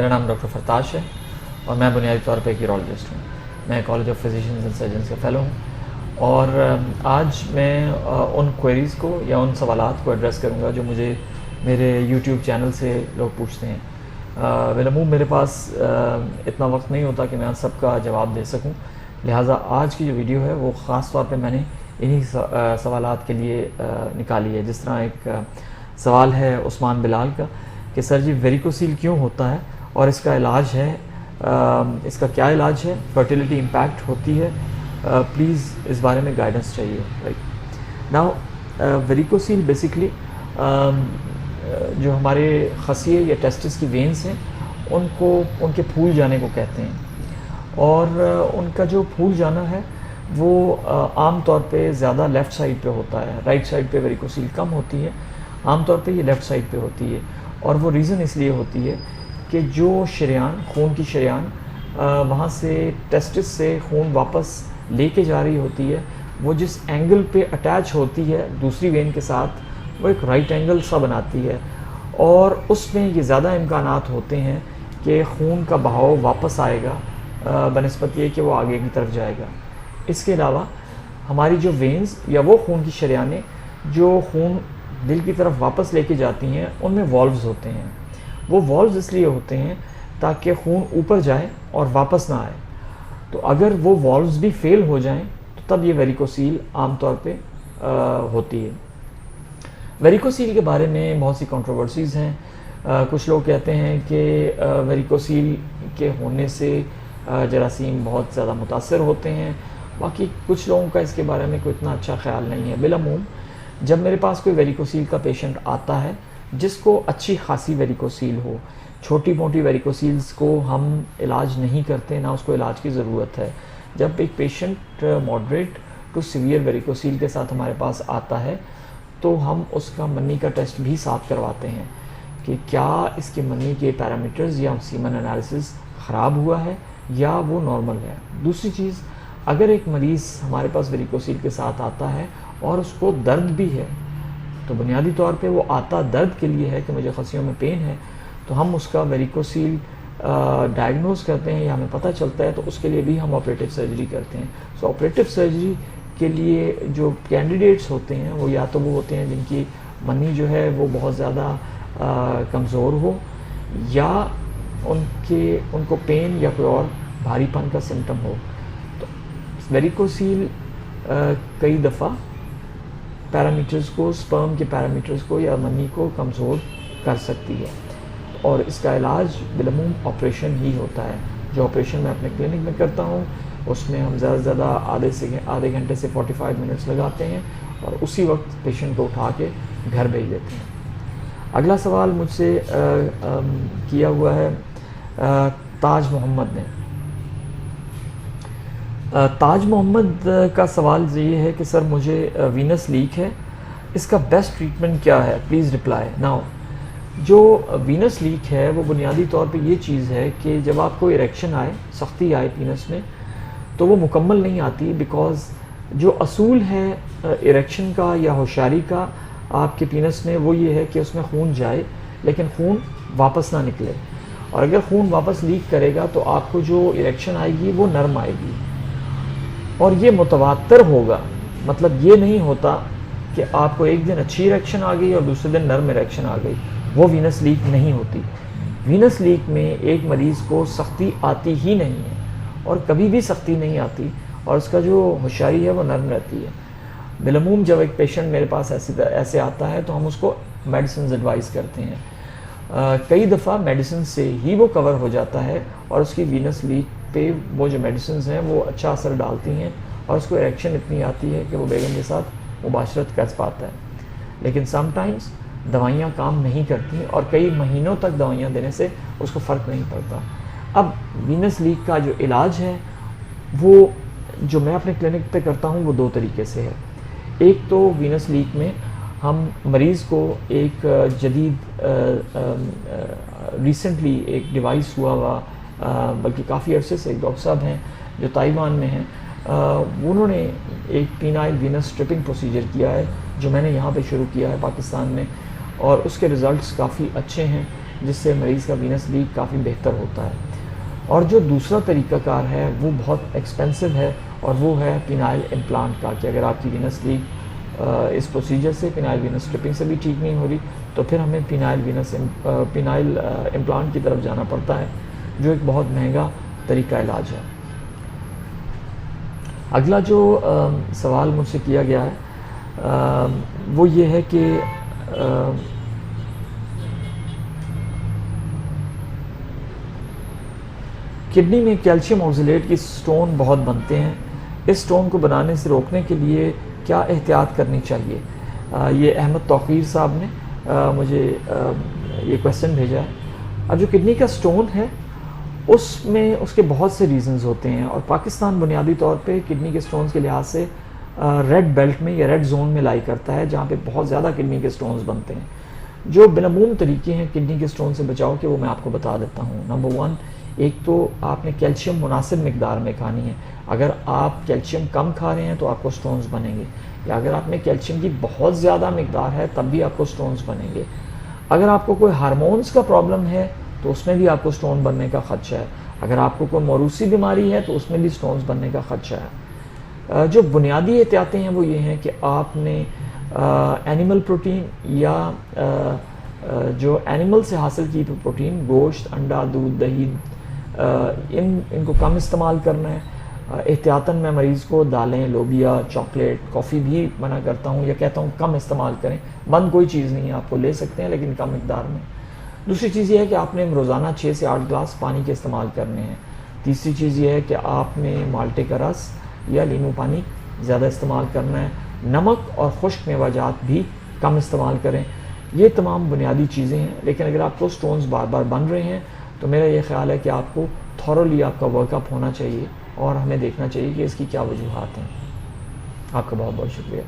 میرا نام ڈاکٹر فرتاش ہے اور میں بنیادی طور پہ ایک یورولوجسٹ ہوں. میں college of physicians and surgeons کا فیلو ہوں اور آج میں ان کوئریز کو یا ان سوالات کو ایڈریس کروں گا جو مجھے میرے یوٹیوب چینل سے لوگ پوچھتے ہیں. بالعموم میرے پاس اتنا وقت نہیں ہوتا کہ میں سب کا جواب دے سکوں، لہٰذا آج کی جو ویڈیو ہے وہ خاص طور پہ میں نے انہی سوالات کے لیے نکالی ہے. جس طرح ایک سوال ہے عثمان بلال کا کہ سر جی ویریکوسیل کیوں ہوتا ہے اور اس کا علاج ہے، اس کا کیا علاج ہے، فرٹیلیٹی امپیکٹ ہوتی ہے، پلیز اس بارے میں گائیڈنس چاہیے. رائٹ ناؤ ویریکوسیل بیسکلی جو ہمارے خصیے یا ٹیسٹس کی وینس ہیں ان کے پھول جانے کو کہتے ہیں، اور ان کا جو پھول جانا ہے وہ عام طور پہ زیادہ لیفٹ سائڈ پہ ہوتا ہے. رائٹ سائڈ پہ ویریکوسیل کم ہوتی ہے، عام طور پہ یہ لیفٹ سائڈ پہ ہوتی ہے. اور وہ ریزن اس لیے ہوتی ہے کہ جو شریان، خون کی شریان وہاں سے ٹیسٹس سے خون واپس لے کے جا رہی ہوتی ہے، وہ جس اینگل پہ اٹیچ ہوتی ہے دوسری وین کے ساتھ وہ ایک رائٹ اینگل سا بناتی ہے، اور اس میں یہ زیادہ امکانات ہوتے ہیں کہ خون کا بہاؤ واپس آئے گا بنسبت یہ کہ وہ آگے کی طرف جائے گا. اس کے علاوہ ہماری جو وینز یا وہ خون کی شریانیں جو خون دل کی طرف واپس لے کے جاتی ہیں ان میں والوز ہوتے ہیں. وہ والوز اس لیے ہوتے ہیں تاکہ خون اوپر جائے اور واپس نہ آئے. تو اگر وہ والوز بھی فیل ہو جائیں تو تب یہ ویریکوسیل عام طور پہ ہوتی ہے. ویریکوسیل کے بارے میں بہت سی کنٹروورسیز ہیں. کچھ لوگ کہتے ہیں کہ ویریکوسیل کے ہونے سے جراثیم بہت زیادہ متاثر ہوتے ہیں، باقی کچھ لوگوں کا اس کے بارے میں کوئی اتنا اچھا خیال نہیں ہے. بالعموم جب میرے پاس کوئی ویریکوسیل کا پیشنٹ آتا ہے جس کو اچھی خاصی ویریکوسیل ہو، چھوٹی موٹی ویریکوسیلز کو ہم علاج نہیں کرتے، نہ اس کو علاج کی ضرورت ہے. جب ایک پیشنٹ ماڈریٹ ٹو سیویئر ویریکوسیل کے ساتھ ہمارے پاس آتا ہے تو ہم اس کا منی کا ٹیسٹ بھی ساتھ کرواتے ہیں کہ کیا اس کے منی کے پیرامیٹرز یا سیمن انالیسس خراب ہوا ہے یا وہ نارمل ہے. دوسری چیز، اگر ایک مریض ہمارے پاس ویریکوسیل کے ساتھ آتا ہے اور اس کو درد بھی ہے تو بنیادی طور پہ وہ آتا درد کے لیے ہے کہ مجھے خصیوں میں پین ہے، تو ہم اس کا ویریکوسیل ڈائگنوز کرتے ہیں یا ہمیں پتہ چلتا ہے تو اس کے لیے بھی ہم آپریٹو سرجری کرتے ہیں. سو آپریٹو سرجری کے لیے جو کینڈیڈیٹس ہوتے ہیں وہ یا تو وہ ہوتے ہیں جن کی منی جو ہے وہ بہت زیادہ کمزور ہو، یا ان کو پین یا کوئی اور بھاری پن کا سمٹم ہو. تو ویریکوسیل کئی دفعہ پیرامیٹرز کو، سپرم کے پیرامیٹرز کو یا منی کو کمزور کر سکتی ہے، اور اس کا علاج بالعموم آپریشن ہی ہوتا ہے. جو آپریشن میں اپنے کلینک میں کرتا ہوں اس میں ہم زیادہ سے زیادہ آدھے گھنٹے سے 45 منٹس لگاتے ہیں اور اسی وقت پیشنٹ کو اٹھا کے گھر بھیج دیتے ہیں. اگلا سوال مجھ سے کیا ہوا ہے تاج محمد نے. تاج محمد کا سوال یہ ہے کہ سر مجھے وینس لیک ہے، اس کا بیسٹ ٹریٹمنٹ کیا ہے، پلیز رپلائی. ناؤ جو وینس لیک ہے وہ بنیادی طور پہ یہ چیز ہے کہ جب آپ کو اریکشن آئے، سختی آئے پینس میں، تو وہ مکمل نہیں آتی، بیکاز جو اصول ہے اریکشن کا یا ہوشیاری کا آپ کے پینس میں وہ یہ ہے کہ اس میں خون جائے لیکن خون واپس نہ نکلے. اور اگر خون واپس لیک کرے گا تو آپ کو جو اریکشن آئے گی وہ نرم آئے گی اور یہ متواتر ہوگا. مطلب یہ نہیں ہوتا کہ آپ کو ایک دن اچھی اریکشن آ گئی اور دوسرے دن نرم اریکشن آ گئی، وہ وینس لیک نہیں ہوتی. وینس لیک میں ایک مریض کو سختی آتی ہی نہیں ہے اور کبھی بھی سختی نہیں آتی، اور اس کا جو ہوشیاری ہے وہ نرم رہتی ہے. بالعموم جب ایک پیشنٹ میرے پاس ایسے آتا ہے تو ہم اس کو میڈیسنز ایڈوائز کرتے ہیں. کئی دفعہ میڈیسن سے ہی وہ کور ہو جاتا ہے اور اس کی وینس لیک پہ وہ جو میڈیسنز ہیں وہ اچھا اثر ڈالتی ہیں اور اس کو اریکشن اتنی آتی ہے کہ وہ بیگم کے ساتھ مباشرت کر پاتا ہے. لیکن سم ٹائمز دوائیاں کام نہیں کرتی اور کئی مہینوں تک دوائیاں دینے سے اس کو فرق نہیں پڑتا. اب وینس لیک کا جو علاج ہے وہ جو میں اپنے کلینک پہ کرتا ہوں وہ دو طریقے سے ہے. ایک تو وینس لیک میں ہم مریض کو ایک جدید ریسنٹلی ایک ڈیوائس ہوا بلکہ کافی عرصے سے ایک ڈاکٹر صاحب ہیں جو تائیوان میں ہیں، انہوں نے ایک پینائل وینس اسٹرپنگ پروسیجر کیا ہے جو میں نے یہاں پہ شروع کیا ہے پاکستان میں، اور اس کے ریزلٹس کافی اچھے ہیں. جس سے مریض کا وینس لیک کافی بہتر ہوتا ہے. اور جو دوسرا طریقہ کار ہے وہ بہت ایکسپینسو ہے اور وہ ہے پینائل امپلانٹ کا, کہ اگر آپ کی وینس لیک اس پروسیجر سے پینائل وینس اسٹرپنگ سے بھی ٹھیک نہیں ہو رہی تو پھر ہمیں پینائل امپلانٹ کی طرف جانا پڑتا ہے, جو ایک بہت مہنگا طریقہ علاج ہے. اگلا جو سوال مجھ سے کیا گیا ہے وہ یہ ہے کہ کڈنی میں کیلشیم آکزیلیٹ کی سٹون بہت بنتے ہیں, اس سٹون کو بنانے سے روکنے کے لیے کیا احتیاط کرنی چاہیے؟ یہ احمد توقیر صاحب نے مجھے یہ کویسچن بھیجا ہے. اب جو کڈنی کا سٹون ہے اس میں اس کے بہت سے ریزنز ہوتے ہیں, اور پاکستان بنیادی طور پہ کڈنی کے سٹونز کے لحاظ سے ریڈ بیلٹ میں یا ریڈ زون میں لائی کرتا ہے, جہاں پہ بہت زیادہ کڈنی کے سٹونز بنتے ہیں. جو بالعموم طریقے ہیں کڈنی کے سٹون سے بچاؤ کے, وہ میں آپ کو بتا دیتا ہوں. نمبر 1, ایک تو آپ نے کیلشیم مناسب مقدار میں کھانی ہے. اگر آپ کیلشیم کم کھا رہے ہیں تو آپ کو سٹونز بنیں گے, یا اگر آپ میں کیلشیم کی بہت زیادہ مقدار ہے تب بھی آپ کو سٹونز بنیں گے. اگر آپ کو کوئی ہارمونز کا پرابلم ہے تو اس میں بھی آپ کو سٹون بننے کا خدشہ ہے. اگر آپ کو کوئی موروثی بیماری ہے تو اس میں بھی سٹونز بننے کا خدشہ ہے. جو بنیادی احتیاطیں ہیں وہ یہ ہیں کہ آپ نے اینیمل پروٹین یا جو اینیمل سے حاصل کی پروٹین, گوشت, انڈا, دودھ, دہی, ان کو کم استعمال کرنا ہے. احتیاطاً میں مریض کو دالیں, لوبیا, چاکلیٹ, کافی بھی منع کرتا ہوں یا کہتا ہوں کم استعمال کریں. بند کوئی چیز نہیں ہے, آپ کو لے سکتے ہیں لیکن کم مقدار میں. دوسری چیز یہ ہے کہ آپ نے روزانہ 6 سے 8 گلاس پانی کے استعمال کرنے ہیں. تیسری چیز یہ ہے کہ آپ نے مالٹے کا رس یا لیمو پانی زیادہ استعمال کرنا ہے. نمک اور خشک میوہ جات بھی کم استعمال کریں. یہ تمام بنیادی چیزیں ہیں, لیکن اگر آپ کو سٹونز بار بار بن رہے ہیں تو میرا یہ خیال ہے کہ آپ کو تھورولی آپ کا ورک اپ ہونا چاہیے اور ہمیں دیکھنا چاہیے کہ اس کی کیا وجوہات ہیں. آپ کا بہت بہت شکریہ.